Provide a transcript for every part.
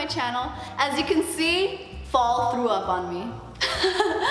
channel. As you can see, fall threw up on me.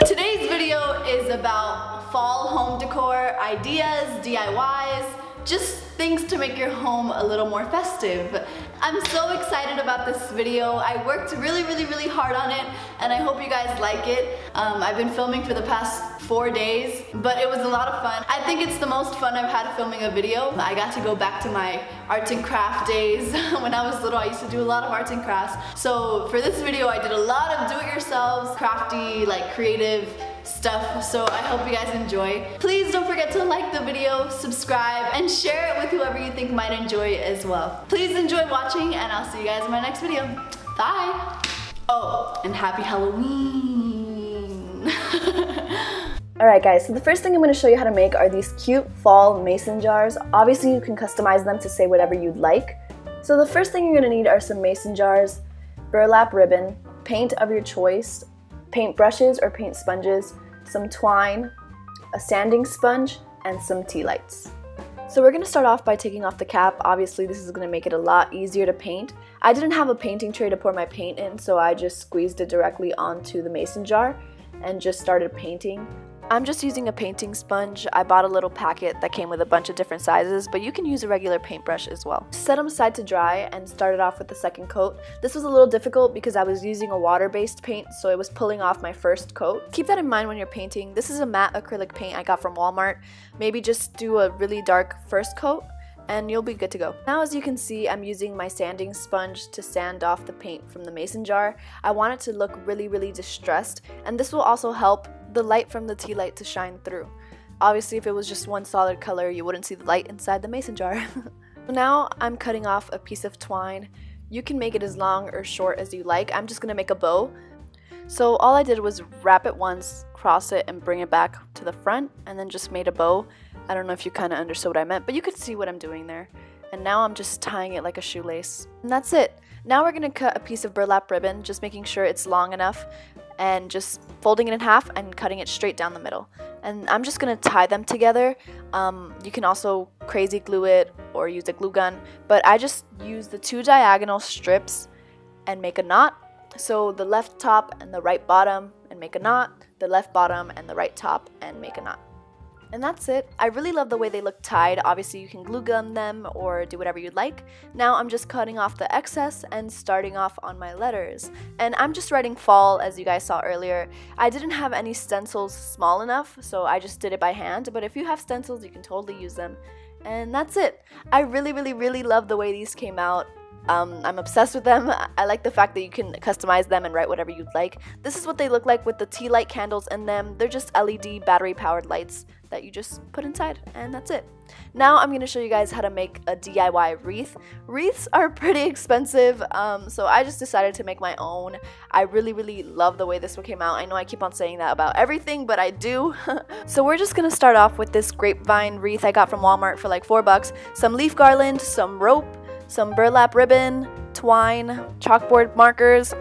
Today's video is about fall home decor ideas, DIYs, just things to make your home a little more festive. I'm so excited about this video. I worked really hard on it, and I hope you guys like it. I've been filming for the past 4 days, but it was a lot of fun. I think it's the most fun I've had filming a video. I got to go back to my arts and craft days. When I was little, I used to do a lot of arts and crafts. So for this video, I did a lot of do-it-yourselves, crafty, like creative stuff, so I hope you guys enjoy. Please don't forget to like the video, subscribe, and share it with whoever you think might enjoy it as well. Please enjoy watching, and I'll see you guys in my next video. Bye! Oh, and happy Halloween! Alright guys, so the first thing I'm going to show you how to make are these cute fall mason jars. Obviously you can customize them to say whatever you'd like. So the first thing you're going to need are some mason jars, burlap ribbon, paint of your choice, paint brushes or paint sponges, some twine, a sanding sponge, and some tea lights. So we're going to start off by taking off the cap. Obviously this is going to make it a lot easier to paint. I didn't have a painting tray to pour my paint in, so I just squeezed it directly onto the mason jar and just started painting. I'm just using a painting sponge. I bought a little packet that came with a bunch of different sizes, but you can use a regular paintbrush as well. Set them aside to dry and started off with the second coat. This was a little difficult because I was using a water-based paint, so it was pulling off my first coat. Keep that in mind when you're painting. This is a matte acrylic paint I got from Walmart. Maybe just do a really dark first coat and you'll be good to go. Now as you can see, I'm using my sanding sponge to sand off the paint from the mason jar. I want it to look really distressed, and this will also help the light from the tea light to shine through. Obviously if it was just one solid color, you wouldn't see the light inside the mason jar. Now I'm cutting off a piece of twine. You can make it as long or short as you like. I'm just gonna make a bow. So all I did was wrap it once, cross it, and bring it back to the front, and then just made a bow. I don't know if you kind of understood what I meant, but you could see what I'm doing there. And now I'm just tying it like a shoelace. And that's it. Now we're gonna cut a piece of burlap ribbon, just making sure it's long enough, and just folding it in half and cutting it straight down the middle. And I'm just gonna tie them together. You can also crazy glue it or use a glue gun, but I just use the 2 diagonal strips and make a knot. So the left top and the right bottom and make a knot, the left bottom and the right top and make a knot. And that's it. I really love the way they look tied. Obviously you can glue gun them or do whatever you'd like. Now I'm just cutting off the excess and starting off on my letters. And I'm just writing fall, as you guys saw earlier. I didn't have any stencils small enough, so I just did it by hand. But if you have stencils, you can totally use them. And that's it. I really love the way these came out. I'm obsessed with them. I like the fact that you can customize them and write whatever you'd like. This is what they look like with the tea light candles in them. They're just LED battery powered lights that you just put inside, and that's it. Now I'm going to show you guys how to make a DIY wreath. Wreaths are pretty expensive, so I just decided to make my own. I really love the way this one came out. I know I keep on saying that about everything, but I do. So we're just going to start off with this grapevine wreath I got from Walmart for like $4. Some leaf garland, some rope, some burlap ribbon, twine, chalkboard markers,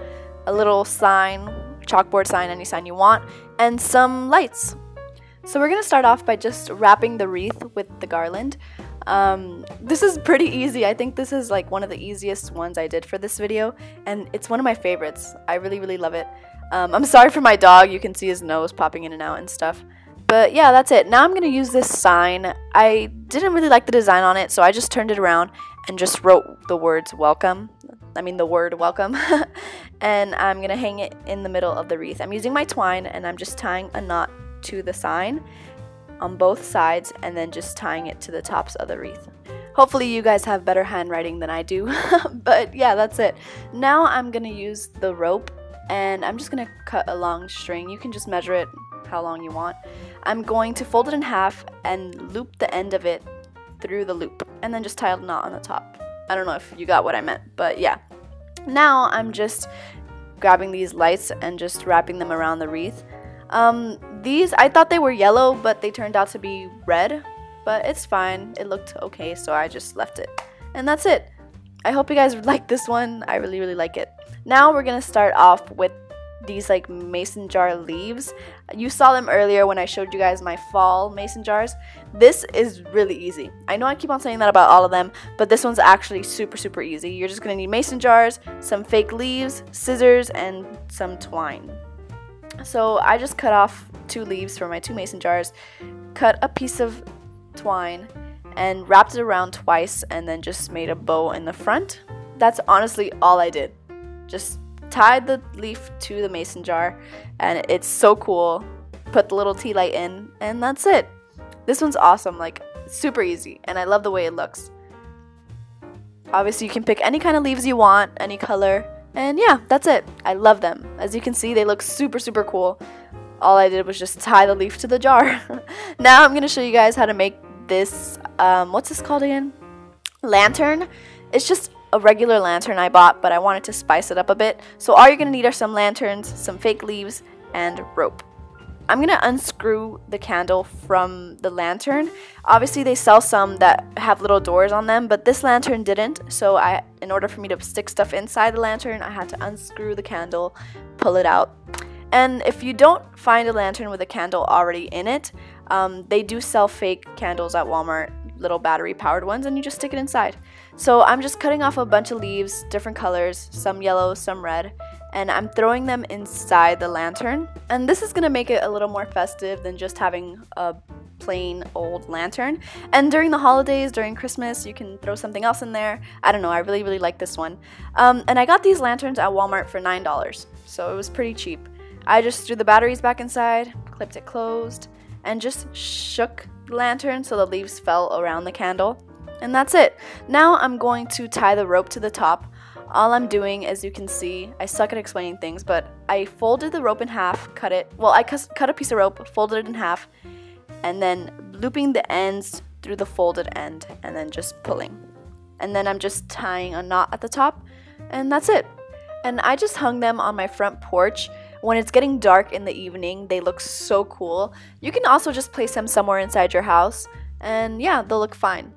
a little sign, chalkboard sign, any sign you want, and some lights. So we're going to start off by just wrapping the wreath with the garland. This is pretty easy. I think this is like one of the easiest ones I did for this video, and it's one of my favorites. I really love it. I'm sorry for my dog. You can see his nose popping in and out and stuff. But yeah, that's it. Now I'm going to use this sign. I didn't really like the design on it, so I just turned it around and just wrote the words welcome. The word welcome. And I'm going to hang it in the middle of the wreath. I'm using my twine, and I'm just tying a knot to the sign on both sides and then just tying it to the tops of the wreath. Hopefully you guys have better handwriting than I do. But yeah, that's it. Now I'm going to use the rope, and I'm just going to cut a long string. You can just measure it how long you want. I'm going to fold it in half and loop the end of it through the loop, and then just tie a knot on the top. I don't know if you got what I meant, but yeah. Now I'm just grabbing these lights and just wrapping them around the wreath. These, I thought they were yellow, but they turned out to be red, but it's fine. It looked okay, so I just left it. And that's it. I hope you guys like this one. I really like it. Now we're gonna start off with these like mason jar leaves. You saw them earlier when I showed you guys my fall mason jars. This is really easy. I know I keep on saying that about all of them, but this one's actually super easy. You're just gonna need mason jars, some fake leaves, scissors, and some twine. So I just cut off 2 leaves for my 2 mason jars, cut a piece of twine, and wrapped it around twice, and then just made a bow in the front. That's honestly all I did. Just tied the leaf to the mason jar, and it's so cool. Put the little tea light in, and that's it. This one's awesome, like super easy, and I love the way it looks. Obviously you can pick any kind of leaves you want, any color, and yeah, that's it. I love them. As you can see, they look super cool. All I did was just tie the leaf to the jar. Now I'm gonna show you guys how to make this, what's this called again? Lantern. It's just a regular lantern I bought, but I wanted to spice it up a bit. So all you're gonna need are some lanterns, some fake leaves, and rope. I'm gonna unscrew the candle from the lantern. Obviously they sell some that have little doors on them, but this lantern didn't. So in order for me to stick stuff inside the lantern, I had to unscrew the candle, pull it out. And if you don't find a lantern with a candle already in it, they do sell fake candles at Walmart, little battery powered ones, and you just stick it inside. So I'm just cutting off a bunch of leaves, different colors, some yellow, some red, and I'm throwing them inside the lantern. And this is gonna make it a little more festive than just having a plain old lantern. And during the holidays, during Christmas, you can throw something else in there. I don't know, I really like this one. And I got these lanterns at Walmart for $9, so it was pretty cheap. I just threw the batteries back inside, clipped it closed, and just shook the lantern so the leaves fell around the candle. And that's it. Now I'm going to tie the rope to the top. All I'm doing, as you can see, I suck at explaining things, but I folded the rope in half, cut it, well, I cut a piece of rope, folded it in half, and then looping the ends through the folded end, and then just pulling. And then I'm just tying a knot at the top, and that's it. And I just hung them on my front porch. When it's getting dark in the evening, they look so cool. You can also just place them somewhere inside your house, and yeah, they'll look fine.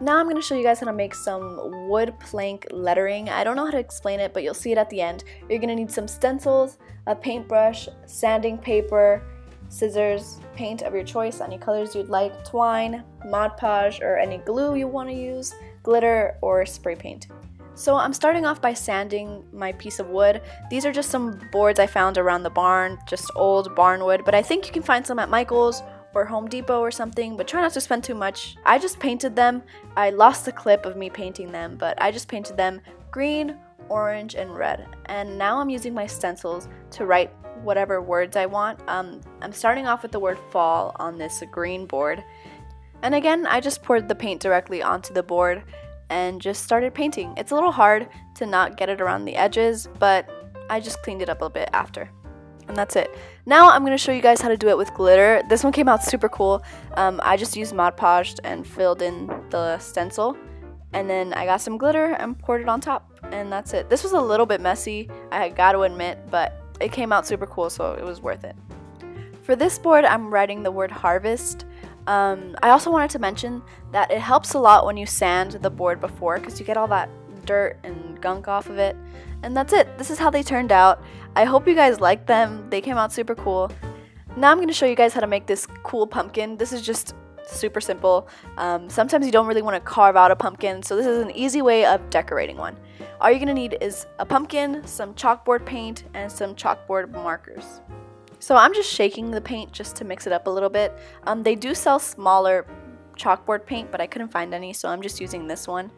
Now I'm going to show you guys how to make some wood plank lettering. I don't know how to explain it, but you'll see it at the end. You're going to need some stencils, a paintbrush, sanding paper, scissors, paint of your choice, any colors you'd like, twine, Mod Podge, or any glue you want to use, glitter, or spray paint. So I'm starting off by sanding my piece of wood. These are just some boards I found around the barn, just old barn wood, but I think you can find some at Michael's or Home Depot or something, but try not to spend too much. I just painted them. I lost the clip of me painting them, but I just painted them green, orange, and red. And now I'm using my stencils to write whatever words I want. I'm starting off with the word fall on this green board. And again, I just poured the paint directly onto the board and just started painting. It's a little hard to not get it around the edges, but I just cleaned it up a bit after. And that's it. Now I'm going to show you guys how to do it with glitter. This one came out super cool. I just used Mod Podge and filled in the stencil. And then I got some glitter and poured it on top. And that's it. This was a little bit messy, I got to admit, but it came out super cool, so it was worth it. For this board, I'm writing the word harvest. I also wanted to mention that it helps a lot when you sand the board before, because you get all that dirt and gunk off of it. And that's it. This is how they turned out. I hope you guys liked them. They came out super cool. Now I'm going to show you guys how to make this cool pumpkin. This is just super simple. Sometimes you don't really want to carve out a pumpkin, so this is an easy way of decorating one. All you're going to need is a pumpkin, some chalkboard paint, and some chalkboard markers. So I'm just shaking the paint just to mix it up a little bit. They do sell smaller chalkboard paint, but I couldn't find any, so I'm just using this one.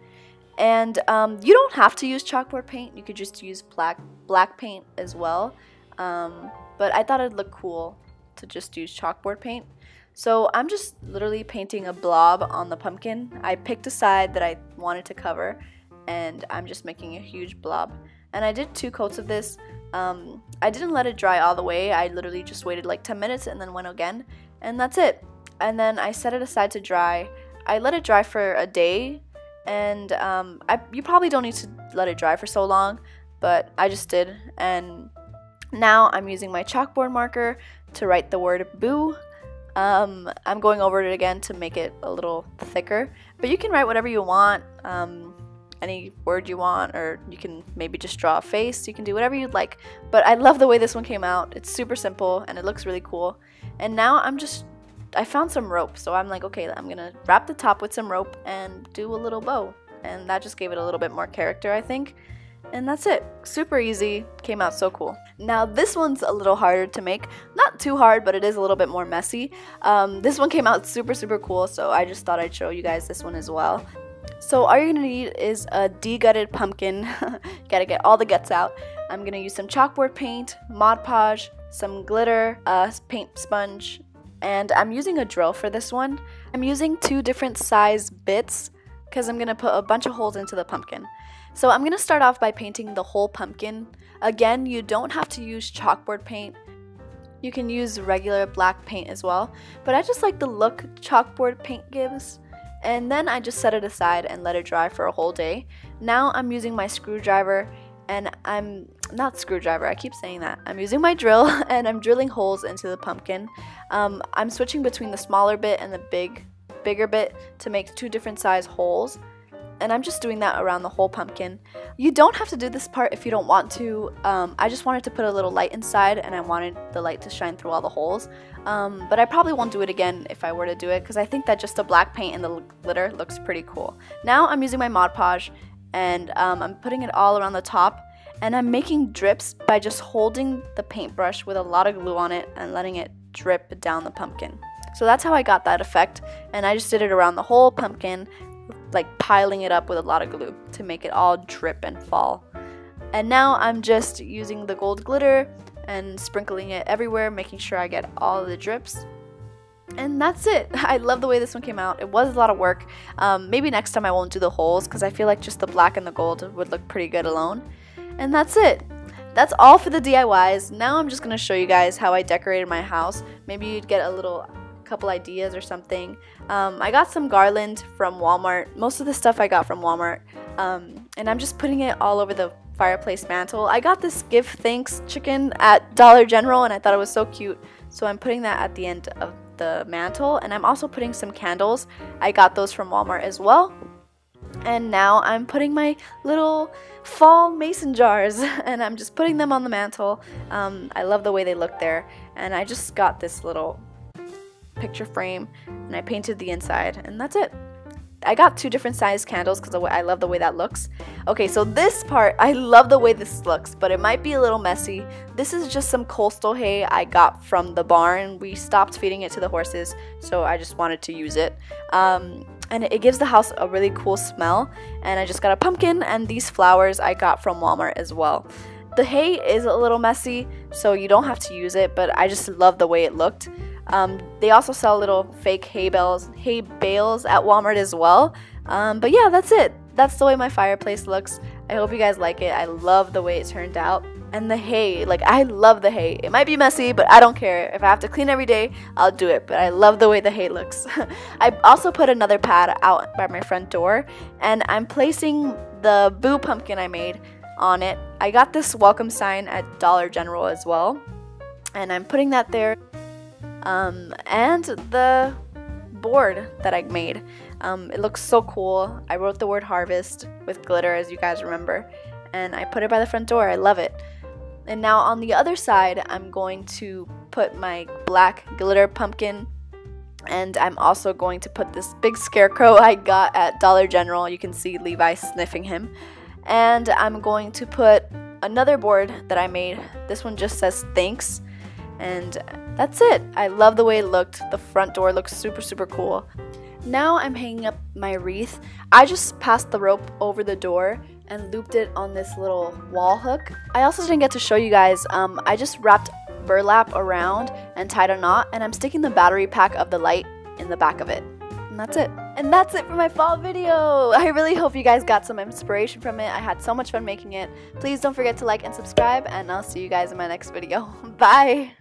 And you don't have to use chalkboard paint. You could just use black paint as well. But I thought it'd look cool to just use chalkboard paint. So I'm just literally painting a blob on the pumpkin. I picked a side that I wanted to cover, and I'm just making a huge blob. And I did 2 coats of this. I didn't let it dry all the way. I literally just waited like 10 minutes and then went again. And that's it. And then I set it aside to dry. I let it dry for a day. And you probably don't need to let it dry for so long, but I just did. And now I'm using my chalkboard marker to write the word boo. I'm going over it again to make it a little thicker, but you can write whatever you want. any word you want, or you can maybe just draw a face. You can do whatever you'd like. But I love the way this one came out. It's super simple and it looks really cool. And now I found some rope, so I'm like, okay, I'm gonna wrap the top with some rope and do a little bow. And that just gave it a little bit more character, I think. And that's it. Super easy. Came out so cool. Now this one's a little harder to make. Not too hard, but it is a little bit more messy. This one came out super cool, so I just thought I'd show you guys this one as well. So all you're going to need is a de-gutted pumpkin. Gotta get all the guts out. I'm going to use some chalkboard paint, Mod Podge, some glitter, a paint sponge, and I'm using a drill for this one. I'm using 2 different size bits because I'm going to put a bunch of holes into the pumpkin. So I'm going to start off by painting the whole pumpkin. Again, you don't have to use chalkboard paint. You can use regular black paint as well. But I just like the look chalkboard paint gives. And then I just set it aside and let it dry for a whole day. Now I'm using my screwdriver, and I'm using my drill and I'm drilling holes into the pumpkin. I'm switching between the smaller bit and the bigger bit to make 2 different size holes. And I'm just doing that around the whole pumpkin. You don't have to do this part if you don't want to. I just wanted to put a little light inside, and I wanted the light to shine through all the holes. But I probably won't do it again if I were to do it, because I think that just the black paint and the glitter looks pretty cool. Now I'm using my Mod Podge, and I'm putting it all around the top. And I'm making drips by just holding the paintbrush with a lot of glue on it and letting it drip down the pumpkin. So that's how I got that effect, and I just did it around the whole pumpkin, like piling it up with a lot of glue to make it all drip and fall. And now I'm just using the gold glitter and sprinkling it everywhere, making sure I get all of the drips. And that's it. I love the way this one came out. It was a lot of work. Maybe next time I won't do the holes, because I feel like just the black and the gold would look pretty good alone. And that's it. That's all for the DIYs. Now I'm just going to show you guys how I decorated my house. Maybe you'd get a couple ideas or something. I got some garland from Walmart. Most of the stuff I got from Walmart. And I'm just putting it all over the fireplace mantle. I got this give thanks chicken at Dollar General, and I thought it was so cute. So I'm putting that at the end of the mantle, and I'm also putting some candles. I got those from Walmart as well. And now I'm putting my little fall mason jars, and I'm just putting them on the mantle. I love the way they look there, and I just got this little picture frame, and I painted the inside, and that's it. I got 2 different size candles because I love the way that looks. Okay, so this part, I love the way this looks, but it might be a little messy. This is just some coastal hay I got from the barn. We stopped feeding it to the horses, so I just wanted to use it. And it gives the house a really cool smell. And I just got a pumpkin, and these flowers I got from Walmart as well. The hay is a little messy, so you don't have to use it, but I just love the way it looked. They also sell little fake hay bales at Walmart as well. But yeah, that's it. That's the way my fireplace looks. I hope you guys like it. I love the way it turned out. And the hay, like, I love the hay. It might be messy, but I don't care. If I have to clean every day, I'll do it. But I love the way the hay looks. I also put another pad out by my front door, and I'm placing the Boo pumpkin I made on it. I got this welcome sign at Dollar General as well, and I'm putting that there. And the board that I made, it looks so cool. I wrote the word harvest with glitter, as you guys remember, and I put it by the front door. I love it. And now on the other side, I'm going to put my black glitter pumpkin, and I'm also going to put this big scarecrow I got at Dollar General. You can see Levi sniffing him. And I'm going to put another board that I made. This one just says thanks, and that's it. I love the way it looked. The front door looks super cool. Now I'm hanging up my wreath. I just passed the rope over the door and looped it on this little wall hook. I also didn't get to show you guys, I just wrapped burlap around and tied a knot, and I'm sticking the battery pack of the light in the back of it. And that's it. And that's it for my fall video. I really hope you guys got some inspiration from it. I had so much fun making it. Please don't forget to like and subscribe, and I'll see you guys in my next video. Bye!